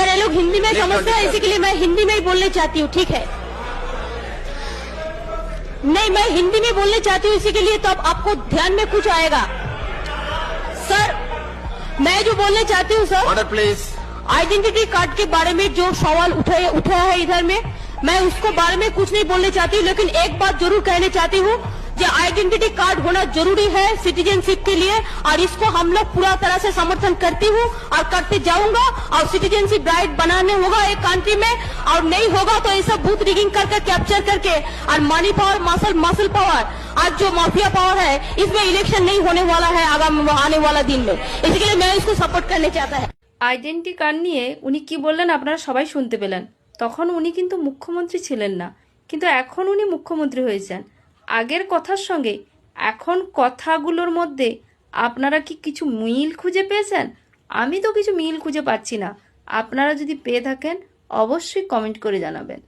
Sir ये लोग हिंदी में समझते हैं, इसी के लिए मैं हिंदी में ही बोलने चाहती हूँ, ठीक है? नहीं, मैं हिंदी में बोलने चाहती हूँ इसी के लिए, तो अब आपको ध्यान में कुछ आएगा। सर मैं जो बोलने चाहती हूँ sir, order please. Identity card के बारे में जो सवाल उठाया है इधर में, मैं उसको बारे में कुछ नहीं बोलने चाहती हूँ, लेकिन एक बात जरूर कहना चाहती हूँ कि आइडेंटिटी कार्ड होना जरूरी है सिटीजनशिप के लिए, और इसको हम लोग पूरा तरह से समर्थन करती हूँ और करते जाऊंगा। और सिटीजनशिप राइट बनाने होगा एक कंट्री में, और नहीं होगा तो ये सब बूथ रिगिंग करके कैप्चर करके और मनी पावर मसल पावर, आज जो माफिया पावर है, इसमें इलेक्शन नहीं होने वाला है आने वाला दिन में, इसके लिए मैं इसको सपोर्ट करने चाहता है। আইডেন্টি কার্ড নিয়ে উনি কি বললেন আপনারা সবাই শুনতে পেলেন। তখন উনি কিন্তু মুখ্যমন্ত্রী ছিলেন না, কিন্তু এখন উনি মুখ্যমন্ত্রী হয়েছেন। আগের কথার সঙ্গে এখন কথাগুলোর মধ্যে আপনারা কি কিছু মিল খুঁজে পেয়েছেন? আমি তো কিছু মিল খুঁজে পাচ্ছি না। আপনারা যদি পেয়ে থাকেন অবশ্যই কমেন্ট করে জানাবেন।